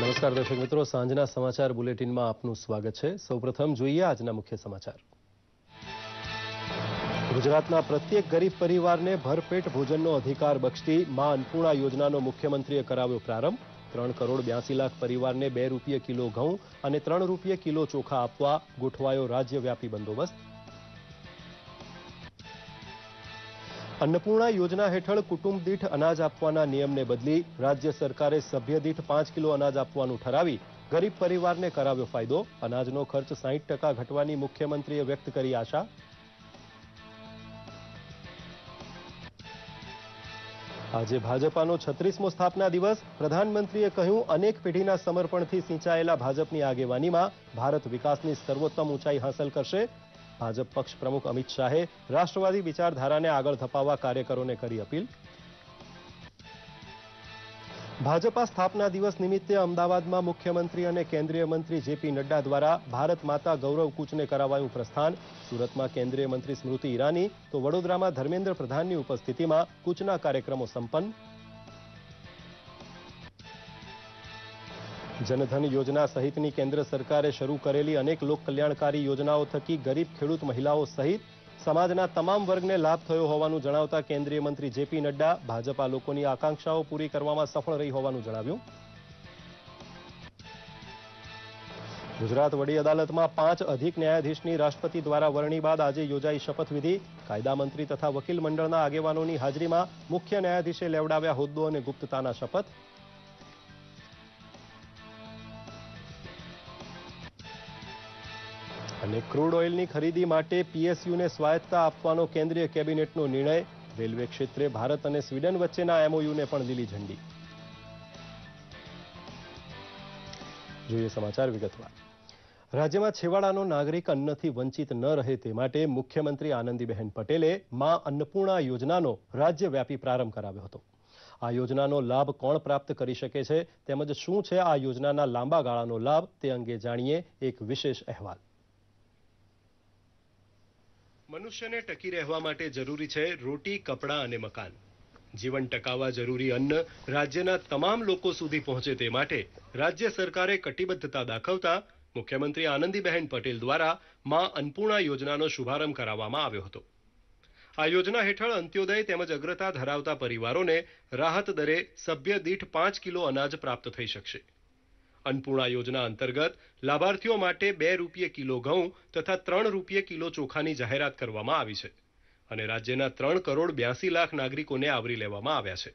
નમસ્કાર દર્શક મિત્રો, સાંજના સમાચાર બુલેટિનમાં આપનું સ્વાગત છે। સૌપ્રથમ જોઈએ આજના મુખ્ય સમાચાર। ગુજરાતના પ્રત્યેક ગરીબ પરિવારને ભરપેટ ભોજનનો અધિકાર બક્ષતી માં અન્નપૂર્ણા યોજનાનો મુખ્યમંત્રીએ કરાવ્યો પ્રારંભ। 3 કરોડ 82 લાખ પરિવારને ₹2 કિલો ઘઉં અને ₹3 કિલો ચોખા આપવા ગોઠવાયો રાજ્યવ્યાપી બંદોબસ્ત। अन्नपूर्णा योजना हेठळ कुटुंब दीठ अनाज आपवाना नियमने बदली राज्य सरकारे सभ्य दीठ 5 किलो अनाज आपवानुं ठरावी गरीब परिवारने कराव्यो फायदो। अनाजनो खर्च 60% घटवानी मुख्यमंत्रीए व्यक्त करी आशा। આજે ભાજપાનો 36મો સ્થાપના દિવસ। પ્રધાનમંત્રીએ કહ્યું, અનેક પેઢીના સમર્પણથી સિંચાયેલા ભાજપની આગેવાનીમાં ભારત વિકાસની સર્વોત્તમ ઊંચાઈ હાંસલ કરશે। ભાજપ પક્ષ પ્રમુખ અમિત શાહે રાષ્ટ્રવાદી વિચારધારાને આગળ ધપાવવા કાર્યકરોને કરી અપીલ। ભાજપા સ્થાપના દિવસ નિમિત્તે અમદાવાદમાં મુખ્યમંત્રી અને કેન્દ્રીય મંત્રી જેપી નડ્ડા દ્વારા ભારત માતા ગૌરવ કૂચને કરાવાયું પ્રસ્થાન। સુરતમાં કેન્દ્રીય મંત્રી સ્મૃતિ ઈરાની તો વડોદરામાં ધર્મેન્દ્ર પ્રધાનની ઉપસ્થિતિમાં કૂચના કાર્યક્રમો સંપન્ન। जनधन योजना सहितनी केंद्र सरकारे शुरू करेली अनेक लोक कल्याणकारी योजनाओं थकी गरीब खेडूत महिलाओं सहित समाजना तमाम वर्गने लाभ थयो होवानुं जणावता केंद्रीय मंत्री जेपी नड्डा भाजपा लोकोनी आकांक्षाओं पूरी करवामां सफल रही होवानुं जणाव्युं। गुजरात वडी अदालतमां 5 अधिक न्यायाधीशनी राष्ट्रपति द्वारा वरणी बाद आज योजाई शपथविधि। कायदा मंत्री तथा वकील मंडळना आगेवानोनी हाजरीमां मुख्य न्यायाधीशे लेवडाव्या होद्दो अने गुप्तताना शपथ। અને ક્રૂડ ઓઇલની ખરીદી માટે પીએસયુને સ્વાયત્તતા આપવાનો કેન્દ્રીય કેબિનેટનો નિર્ણય। રેલવે ક્ષેત્રે ભારત અને સ્વીડન વચ્ચેના એમઓયુને પણ લીલી ઝંડી। જોઈએ સમાચાર વિગતવાર। રાજ્યમાં છેવાડાનો નાગરિક અન્નથી વંચિત ન રહે તે માટે મુખ્યમંત્રી આનંદીબહેન પટેલે માં અન્નપૂર્ણા યોજનાનો રાજ્યવ્યાપી પ્રારંભ કરાવ્યો હતો। આ યોજનાનો લાભ કોણ પ્રાપ્ત કરી શકે છે તેમજ શું છે આ યોજનાના લાંબા ગાળાનો લાભ તે અંગે જાણીએ એક વિશેષ અહેવાલ। મનુષ્યને ટકી રહેવા માટે જરૂરી છે રોટી, કપડાં અને મકાન। જીવન ટકાવવા જરૂરી અન્ન રાજ્યના તમામ લોકો સુધી પહોંચે તે માટે રાજ્ય સરકારે કટિબદ્ધતા દાખવતા મુખ્યમંત્રી આનંદીબહેન પટેલ દ્વારા માં અન્નપૂર્ણા યોજનાનો શુભારંભ કરાવવામાં આવ્યો હતો। આ યોજના હેઠળ અંત્યોદય તેમજ અગ્રતા ધરાવતા પરિવારોને રાહત દરે સભ્ય દીઠ 5 કિલો અનાજ પ્રાપ્ત થઈ શકશે। अन्नपूर्णा योजना अंतर्गत लाभार्थीओ माटे ₹2 किलो घऊं तथा ₹3 किलो चोखानी जाहेरात करवामां आवी छे अने राज्यना 3 करोड़ 82 लाख नागरिकोने आवरी लेवामां आव्या छे।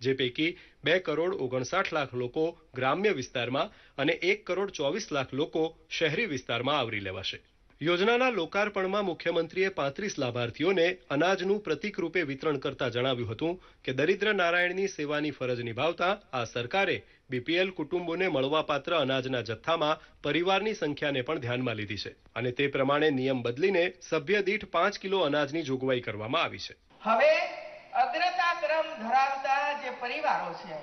जे पैकी 2 करोड़ 59 लाख लोको ग्राम्य विस्तारमां अने 1 करोड़ 24 लाख लोको शहरी विस्तारमां आवरी लेवाशे। योजनाना लोकार्पणमां मुख्यमंत्रीए 35 लाभार्थीओने अनाजनुं प्रतीक रूपे वितरण करता जणाव्युं हतुं के दरिद्र नारायणनी सेवानी फरज निभावता आ सरकारे बीपीएल कुटुंबोने मळवापात्र अनाजना जथ्थामां परिवारनी संख्याने पण ध्यानमां लीधी छे अने ते प्रमाणे नियम बदलीने सभ्य दीठ 5 किलो अनाजनी जोगवाई करवामां आवी छे। हवे अग्रता क्रम धरावता जे परिवारो छे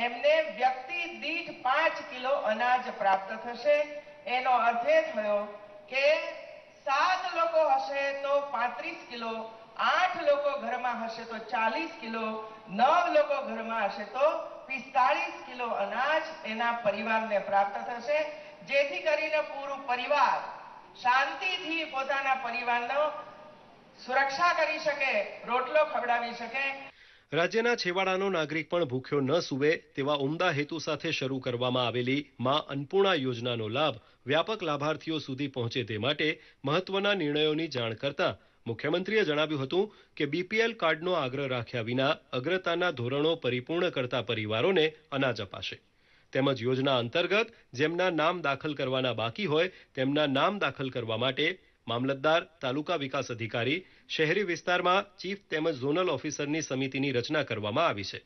एमने व्यक्ति दीठ 5 किलो अनाज प्राप्त थशे। एनो अर्थ ए थयो के 7 लोको हशे तो 35 किलो, 8 लोको घरमां हशे तो 40 किलो, 9 लोको घरमां हशे तो 45 किलो अनाज एना परिवारने प्राप्त थशे, जेथी करीने पूरो परिवार शांतिथी पोताना परिवारनो सुरक्षा करी शके, रोटलो खवડાવી શકે। રાજ્યના છેવાડાનો નાગરિક પણ ભૂખ્યો ન સૂવે તેવા ઉમદા હેતુ સાથે શરૂ કરવામાં આવેલી માં અન્નપૂર્ણા યોજનાનો લાભ વ્યાપક લાભાર્થીઓ સુધી પહોંચે તે માટે મહત્વના નિર્ણયોની જાણ કરતા મુખ્યમંત્રીએ જણાવ્યું હતું કે બીપીએલ કાર્ડનો આગ્રહ રાખ્યા વિના અગ્રતાના ધોરણો પરિપૂર્ણ કરતા પરિવારોને અનાજ અપાશે તેમજ યોજના અંતર્ગત જેમના નામ દાખલ કરવાના બાકી હોય તેમના નામ દાખલ કરવા માટે મામલતદાર, તાલુકા વિકાસ અધિકારી, શહેરી વિસ્તારમાં ચીફ તેમજ ઝોનલ ઓફિસરની સમિતિની રચના કરવામાં આવી છે।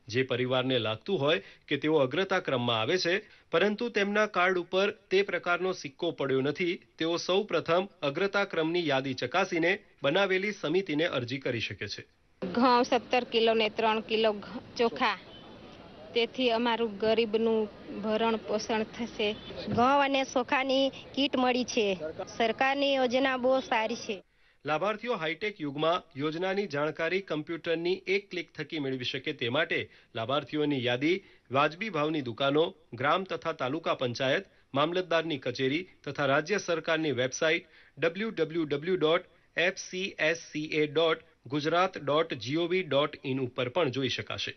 જે પરિવારને લાગતું હોય કે તેઓ અગ્રતા ક્રમમાં આવે છે પરંતુ તેમના કાર્ડ ઉપર તે પ્રકારનો સિક્કો પડ્યો નથી તેઓ સૌ પ્રથમ અગ્રતા ક્રમની યાદી ચકાસીને બનાવેલી સમિતિને અરજી કરી શકે છે। ઘઉં 17 કિલો ને 3 કિલો ચોખા તેથી અમારું ગરીબનું ભરણ પોષણ થશે। ઘઉં અને ચોખાની કીટ મળી છે। સરકારની યોજના બહુ સારી છે। લાભાર્થીઓ હાઈટેક યુગમાં યોજનાની જાણકારી કમ્પ્યુટરની એક ક્લિક થકી મેળવી શકે તે માટે લાભાર્થીઓની યાદી વાજબી ભાવની દુકાનો, ગ્રામ તથા તાલુકા પંચાયત, મામલતદારની કચેરી તથા રાજ્ય સરકારની વેબસાઇટ www.fcsca.gujarat.gov.in ઉપર પણ જોઈ શકાશે.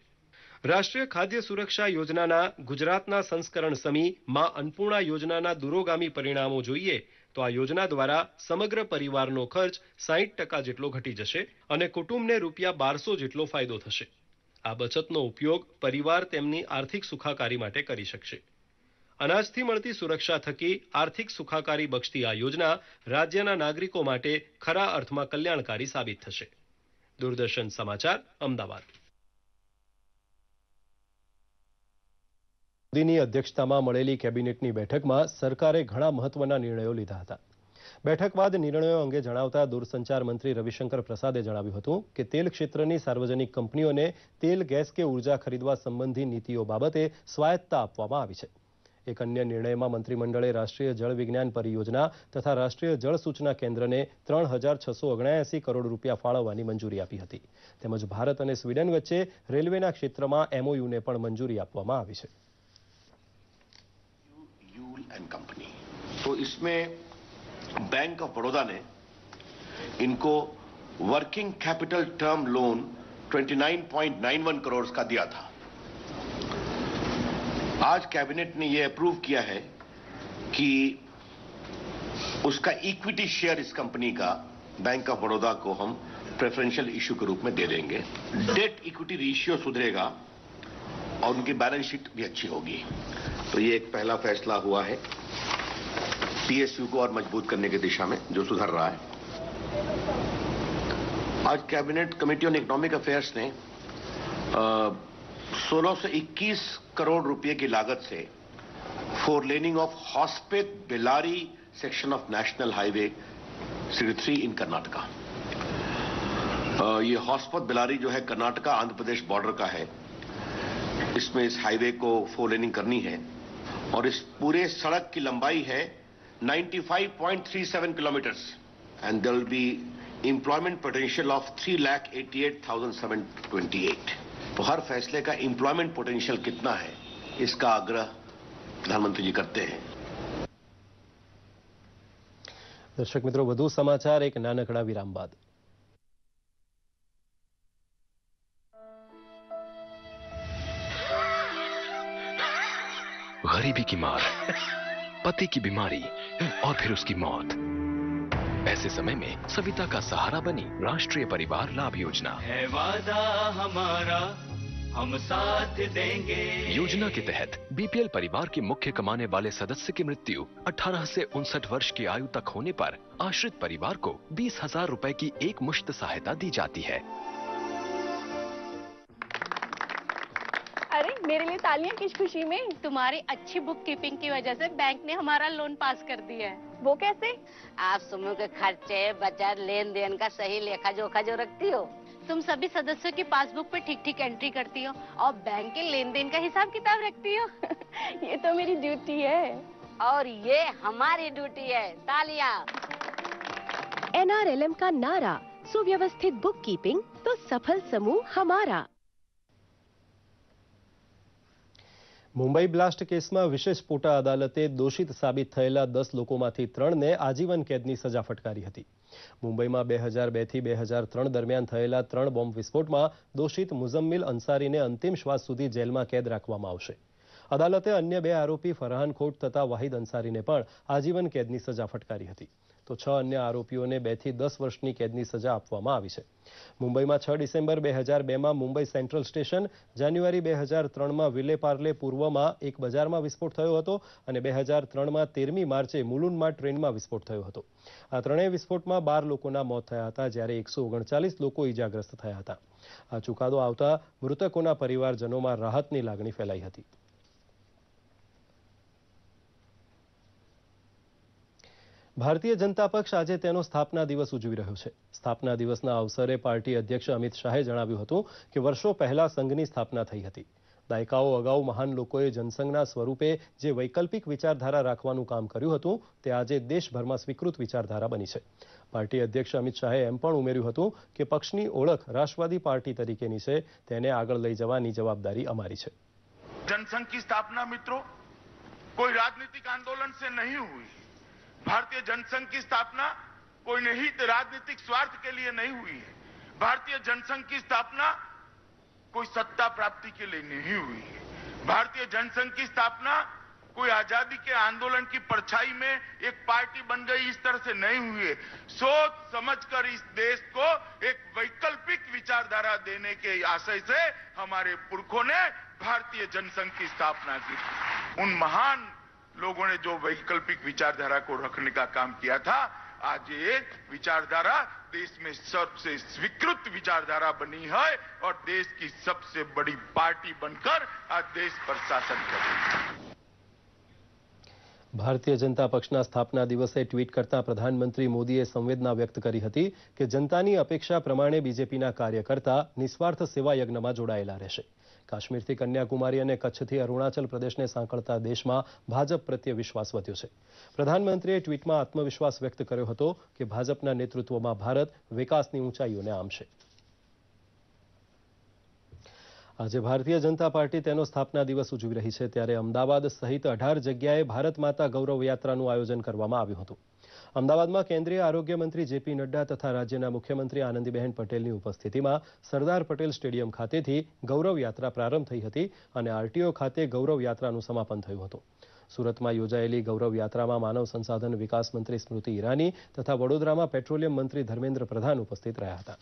રાષ્ટ્રીય ખાદ્ય સુરક્ષા યોજનાના ગુજરાતના સંસ્કરણ સમી માં અન્નપૂર્ણા યોજનાના દૂરોગામી પરિણામો જોઈએ તો આ યોજના દ્વારા સમગ્ર પરિવારનો ખર્ચ 60% જેટલો ઘટી જશે અને કુટુંબને ₹1200 જેટલો ફાયદો થશે. આ બચતનો ઉપયોગ પરિવાર તેમની આર્થિક સુખાકારી માટે કરી શકશે. અનાજથી મળતી સુરક્ષા થકી આર્થિક સુખાકારી બક્ષતી આ યોજના રાજ્યના નાગરિકો માટે ખરા અર્થમાં કલ્યાણકારી સાબિત થશે. દૂરદર્શન સમાચાર, અમદાવાદ. મોદીની અધ્યક્ષતામાં મળેલી કેબિનેટની બેઠકમાં સરકારે ઘણા મહત્વના નિર્ણયો લીધા હતા. બેઠક બાદ નિર્ણયો અંગે જણાવતા દૂરસંચાર મંત્રી રવિશંકર પ્રસાદે જણાવ્યું હતું કે તેલ ક્ષેત્રની સાર્વજનિક કંપનીઓને તેલ, ગેસ કે ઉર્જા ખરીદવા સંબંધી નીતિઓ બાબતે સ્વાયત્તતા આપવામાં આવી છે. એક અન્ય નિર્ણયમાં મંત્રીમંડળે રાષ્ટ્રીય જળ વિજ્ઞાન પરિયોજના તથા રાષ્ટ્રીય જળ સૂચના કેન્દ્રને ₹3,679 કરોડ ફાળવવાની મંજૂરી આપી હતી. તેમજ ભારત અને સ્વીડન વચ્ચે રેલવેના ક્ષેત્રમાં MOUને પણ મંજૂરી આપવામાં આવી છે. कंपनी तो इसमें बैंक ऑफ बड़ौदा ने इनको working capital term loan 29.91 crore का दिया था. आज कैबिनेट ने यह अप्रूव किया है कि उसका इक्विटी शेयर इस कंपनी का बैंक ऑफ बड़ौदा को हम प्रेफरेंशियल इश्यू के रूप में दे देंगे. डेट इक्विटी रेशियो सुधरेगा और उनकी बैलेंस शीट भी अच्छी होगी. तो ये एक पहला फैसला हुआ है पीएसयू को और मजबूत करने की दिशा में जो सुधर रहा है. आज cabinet committee on economic affairs ने 1621 करोड़ रुपए की लागत से 4 laning of Hospet Bellary section of national highway 3 in Karnataka. ये हॉस्पेट बेलारी जो है कर्नाटका आंध्र प्रदेश बॉर्डर का है. इसमें इस हाईवे को 4 लेनिंग करनी है और इस पूरे सड़क की लंबाई है 95.37 kilometres and there will be employment potential of 3,88,728. तो हर फैसले का एम्प्लॉयमेंट पोटेंशियल कितना है इसका आग्रह प्रधानमंत्री जी करते हैं. दर्शक मित्रों, વધુ સમાચાર એક નાનકડા વિરામ બાદ. गरीबी की मार, पति की बीमारी और फिर उसकी मौत. ऐसे समय में सविता का सहारा बनी राष्ट्रीय परिवार लाभ योजना. है वादा हमारा, हम साथ देंगे. योजना के तहत बीपीएल परिवार के मुख्य कमाने वाले सदस्य की मृत्यु 18 से 59 वर्ष की आयु तक होने पर आश्रित परिवार को 20,000 रुपए की एक मुश्त सहायता दी जाती है. अरे मेरे लिए तालियां किस खुशी में? तुम्हारी अच्छी बुक कीपिंग की वजह से बैंक ने हमारा लोन पास कर दिया है. वो कैसे? आप समूह के खर्चे, बचत, लेन देन का सही लेखा जोखा जो रखती हो. तुम सभी सदस्यों की पासबुक पे ठीक ठीक एंट्री करती हो और बैंक के लेन देन का हिसाब किताब रखती हो. ये तो मेरी ड्यूटी है. और ये हमारी ड्यूटी है. तालियां. NRLM का नारा, सुव्यवस्थित बुक कीपिंग तो सफल समूह हमारा. મુંબઈ બ્લાસ્ટ કેસમાં વિશેષ પોટા અદાલતે દોષિત સાબિત થયેલા 10 લોકોમાંથી 3ને આજીવન કેદની સજા ફટકારી હતી. મુંબઈમાં 2002 થી 2003 દરમિયાન થયેલા 3 બોમ્બ વિસ્ફોટમાં દોષિત મુઝમ્મિલ અંસારીને અંતિમ શ્વાસ સુધી જેલમાં કેદ રાખવામાં આવશે. અદાલતે અન્ય 2 આરોપી ફરહાન ખોટ તથા વાહિદ અંસારીને પણ આજીવન કેદની સજા ફટકારી હતી. તો 6 અન્ય આરોપીઓને 2 થી 10 વર્ષની કેદની સજા આપવામાં આવી છે. મુંબઈમાં 6 ડિસેમ્બર 2002માં મુંબઈ સેન્ટ્રલ સ્ટેશન, જાન્યુઆરી 2003માં વિલે પાર્લે પૂર્વમાં એક બજારમાં વિસ્ફોટ થયો હતો અને 2003માં 13મી માર્ચે મુલુન્ડમાં ટ્રેનમાં વિસ્ફોટ થયો હતો. આ ત્રણેય વિસ્ફોટમાં 12 લોકોના મોત થયા હતા જ્યારે 139 લોકો ઈજાગ્રસ્ત થયા હતા. આ ચુકાદો આવતા મૃતકોના પરિવારજનોમાં રાહતની લાગણી ફેલાઈ હતી. ભારતીય જનતા પક્ષ આજે તેનો સ્થાપના દિવસ ઉજવી રહ્યો છે. સ્થાપના દિવસના અવસરે પાર્ટી અધ્યક્ષ અમિત શાહે જણાવ્યું હતું કે વર્ષો પહેલા સંઘની સ્થાપના થઈ હતી. દાયકાઓ અગાઉ મહાન લોકોએ જનસંઘના સ્વરૂપે જે વૈકલ્પિક વિચારધારા રાખવાનું કામ કર્યું હતું તે આજે દેશભરમાં સ્વીકૃત વિચારધારા બની છે. પાર્ટી અધ્યક્ષ અમિત શાહે એમ પણ ઉમેર્યું હતું કે પક્ષની ઓળખ રાષ્ટ્રવાદી પાર્ટી તરીકેની છે, તેને આગળ લઈ જવાની જવાબદારી અમારી છે. जनसंघ की स्थापना मित्रों कोई राजनीतिक आंदोलन से नहीं हुई. भारतीय जनसंघ की स्थापना कोई निहित राजनीतिक स्वार्थ के लिए नहीं हुई है. भारतीय जनसंघ की स्थापना कोई सत्ता प्राप्ति के लिए नहीं हुई है. भारतीय जनसंघ की स्थापना कोई आजादी के आंदोलन की परछाई में एक पार्टी बन गई इस तरह से नहीं हुई है. सोच समझकर इस देश को एक वैकल्पिक विचारधारा देने के आशय से हमारे पुरखों ने भारतीय जनसंघ की स्थापना की. उन महान लोगों ने जो वैकल्पिक विचारधारा को रखने का काम किया था, आज ये विचारधारा देश में सबसे स्वीकृत विचारधारा बनी है और देश की सबसे बड़ी पार्टी बनकर आज देश पर शासन कर रही है. ભારતીય જનતા પક્ષના સ્થાપના દિવસે ટ્વીટ કરતા પ્રધાનમંત્રી મોદીએ સંવેદના વ્યક્ત કરી હતી કે જનતાની અપેક્ષા પ્રમાણે બીજેપીના કાર્યકર્તા નિસ્વાર્થ સેવા યજ્ઞમાં જોડાયેલા રહેશે. કાશ્મીરથી કન્યાકુમારી અને કચ્છથી અરુણાચલ પ્રદેશને સાંકળતા દેશમાં ભાજપ પ્રત્યે વિશ્વાસ વધ્યો છે. પ્રધાનમંત્રીએ ટ્વીટમાં આત્મવિશ્વાસ વ્યક્ત કર્યો હતો કે ભાજપના નેતૃત્વમાં ભારત વિકાસની ઊંચાઈઓને આંબશે. આજે ભારતીય જનતા પાર્ટી તેનો સ્થાપના દિવસ ઉજવી રહી છે, ત્યારે અમદાવાદ સહિત 18 જગ્યાએ ભારત માતા ગૌરવ યાત્રાનું આયોજન કરવામાં આવ્યું હતું. અમદાવાદમાં કેન્દ્રીય આરોગ્ય મંત્રી જેપી નડ્ડા તથા રાજ્યના મુખ્યમંત્રી આનંદીબહેન પટેલની ઉપસ્થિતિમાં સરદાર પટેલ સ્ટેડિયમ ખાતેથી ગૌરવ યાત્રા પ્રારંભ થઈ હતી અને આરટીઓ ખાતે ગૌરવ યાત્રાનું સમાપન થયું હતું. સુરતમાં યોજાયેલી ગૌરવ યાત્રામાં માનવ સંસાધન વિકાસ મંત્રી સ્મૃતિ ઈરાની તથા વડોદરામાં પેટ્રોલિયમ મંત્રી ધર્મેન્દ્ર પ્રધાન ઉપસ્થિત રહ્યા હતા.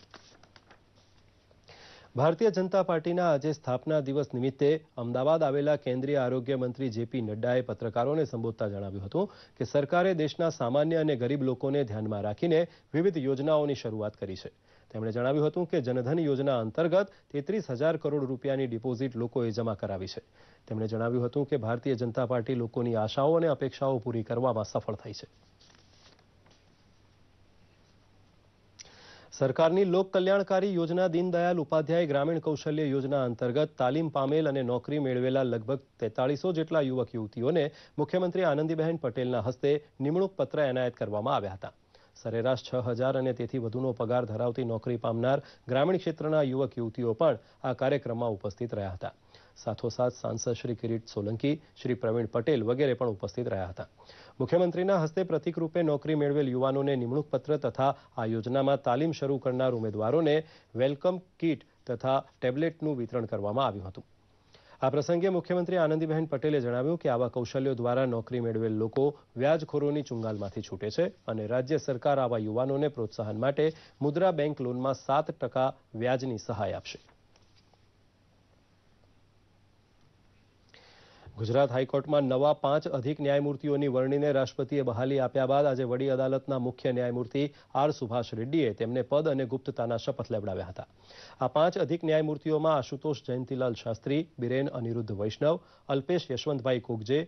ભારતીય જનતા પાર્ટીના આજે સ્થાપના દિવસ નિમિત્તે અમદાવાદ આવેલા કેન્દ્રીય આરોગ્ય મંત્રી જેપી નડ્ડાએ પત્રકારોને સંબોધતા જણાવ્યું હતું કે સરકારે દેશના સામાન્ય અને ગરીબ લોકોને ધ્યાનમાં રાખીને વિવિધ યોજનાઓની શરૂઆત કરી છે. તેમણે જણાવ્યું હતું કે જનધન યોજના અંતર્ગત 33,000 કરોડ રૂપિયાની ડિપોઝિટ લોકોએ જમા કરાવી છે. તેમણે જણાવ્યું હતું કે ભારતીય જનતા પાર્ટી લોકોની આશાઓ અને અપેક્ષાઓ પૂરી કરવામાં સફળ થઈ છે. સરકારની લોક કલ્યાણકારી યોજના દીનદયાલ ઉપાધ્યાય ગ્રામીણ કૌશલ્ય યોજના અંતર્ગત તાલીમ પામેલ અને નોકરી મેળવેલા લગભગ 4300 જેટલા યુવક યુવતીઓને મુખ્યમંત્રી આનંદીબહેન પટેલના હસ્તે નિમણૂક પત્ર એનાયત કરવામાં આવ્યા હતા. સરેરાશ 6,000 અને તેથી વધુનો પગાર ધરાવતી નોકરી પામનાર ગ્રામીણ ક્ષેત્રના યુવક યુવતીઓ પણ આ કાર્યક્રમમાં ઉપસ્થિત રહ્યા હતા. સાથોસાથ સાંસદ શ્રી કિરીટ સોલંકી, શ્રી પ્રવીણ પટેલ વગેરે પણ ઉપસ્થિત રહ્યા હતા. મુખ્યમંત્રીના હસ્તે પ્રતિક રૂપે નોકરી મેળવેલ યુવાનોને નિમણૂક પત્ર તથા આ યોજનામાં તાલીમ શરૂ કરનાર ઉમેદવારોને વેલકમ કીટ તથા ટેબ્લેટનું વિતરણ કરવામાં આવ્યું હતું. આ પ્રસંગે મુખ્યમંત્રી આનંદીબહેન પટેલે જણાવ્યું કે આવા કૌશલ્યો દ્વારા નોકરી મેળવેલ લોકો વ્યાજખોરોની ચુંગાલમાંથી છૂટે છે અને રાજ્ય સરકાર આવા યુવાનોને પ્રોત્સાહન માટે મુદ્રા બેંક લોનમાં 7% વ્યાજની સહાય આપશે. ગુજરાત હાઈકોર્ટમાં નવા 5 અધિક ન્યાયમૂર્તિઓની વરણીને રાષ્ટ્રપતિએ બહાલી આપ્યા બાદ આજે વડી અદાલતના મુખ્ય ન્યાયમૂર્તિ આર સુભાષ રેડ્ડીએ તેમને પદ અને ગુપ્તતાના શપથ લેવડાવ્યા હતા. આ 5 અધિક ન્યાયમૂર્તિઓમાં આશુતોષ જયંતિલાલ શાસ્ત્રી, બિરેન અનિરુદ્ધ વૈષ્ણવ, અલ્પેશ યશવંતભાઈ કોગજે,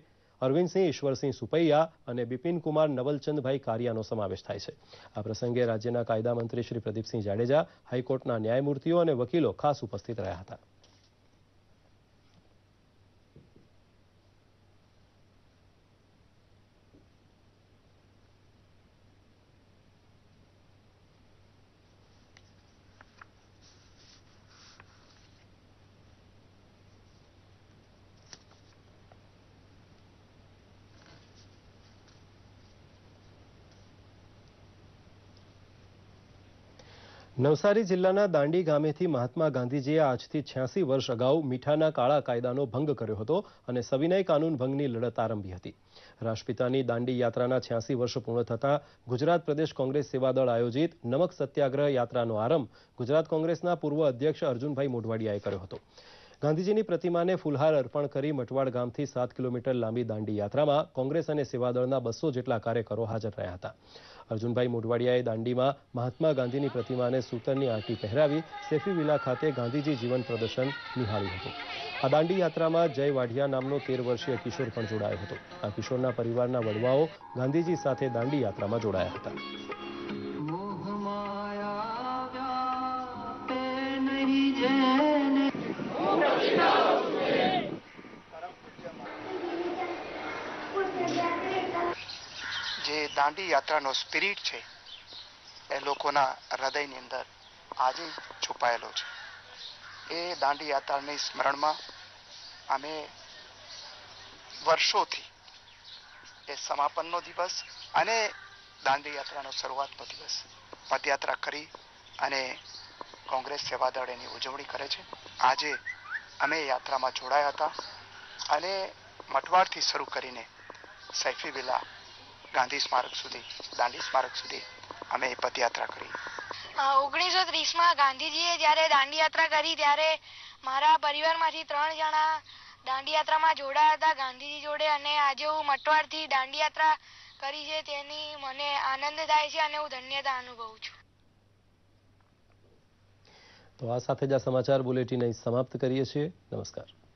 અરવિંદસિંહ ઈશ્વરસિંહ સુપૈયા અને બિપિનકુમાર નવલચંદભાઈ કારિયાનો સમાવેશ થાય છે. આ પ્રસંગે રાજ્યના કાયદા મંત્રી શ્રી પ્રદીપસિંહ જાડેજા, હાઈકોર્ટના ન્યાયમૂર્તિઓ અને વકીલો ખાસ ઉપસ્થિત રહ્યા હતા. નવસારી જિલ્લાના દાંડી ગામેથી મહાત્મા ગાંધીજીએ આજથી 86 વર્ષ અગાઉ મીઠાના કાળા કાયદાનો ભંગ કર્યો હતો અને સવિનય કાનૂન ભંગની લડત આરંભી હતી. રાષ્ટ્રપિતાની દાંડી યાત્રાના 86 વર્ષ પૂર્ણ થતાં ગુજરાત પ્રદેશ કોંગ્રેસ સેવાદળ આયોજિત નમક સત્યાગ્રહ યાત્રાનો આરંભ ગુજરાત કોંગ્રેસના પૂર્વ અધ્યક્ષ અર્જુનભાઈ મોઢવાડિયાએ કર્યો હતો. ગાંધીજીની પ્રતિમાને ફૂલહાર અર્પણ કરી મટવાડ ગામથી 7 કિલોમીટર લાંબી દાંડી યાત્રામાં કોંગ્રેસ અને સેવાદળના 200 જેટલા કાર્યકરો હાજર રહ્યા હતા. અર્જુનભાઈ મોઢવાડિયાએ દાંડીમાં મહાત્મા ગાંધીની પ્રતિમાને સૂતરની આંટી પહેરાવી સેફી વિલા ખાતે ગાંધીજી જીવન પ્રદર્શન નિહાળ્યું હતું. આ દાંડી યાત્રામાં જય વાઢિયા નામનો 13 વર્ષીય કિશોર પણ જોડાયો હતો. આ કિશોરના પરિવારના વડવાઓ ગાંધીજી સાથે દાંડી યાત્રામાં જોડાયા હતા. દાંડી યાત્રાનો સ્પિરિટ છે એ લોકોના હૃદયની અંદર આજે છુપાયેલો છે. એ દાંડી યાત્રાની સ્મરણમાં અમે વર્ષોથી એ સમાપનનો દિવસ અને દાંડી યાત્રાનો શરૂઆતનો દિવસ પદયાત્રા કરી અને કોંગ્રેસ સેવાદળ એની ઉજવણી કરે છે. આજે અમે યાત્રામાં જોડાયા હતા અને મટવાડથી શરૂ કરીને સૈફી વિલા ગાંધી સ્મારક સુધી, દાંડી સ્મારક સુધી અમે પદયાત્રા કરી. 1930માં ગાંધીજીએ જ્યારે દાંડી યાત્રા કરી ત્યારે મારા પરિવારમાંથી 3 જણા દાંડી યાત્રામાં જોડાયા હતા ગાંધીજી જોડે, અને આજે હું મટવાડથી દાંડી યાત્રા કરી છે તેની મને આનંદ થાય છે અને હું ધન્યતા અનુભવું છું. તો આ સાથે જ આ સમાચાર બુલેટિન અહીં સમાપ્ત કરીએ છીએ. નમસ્કાર.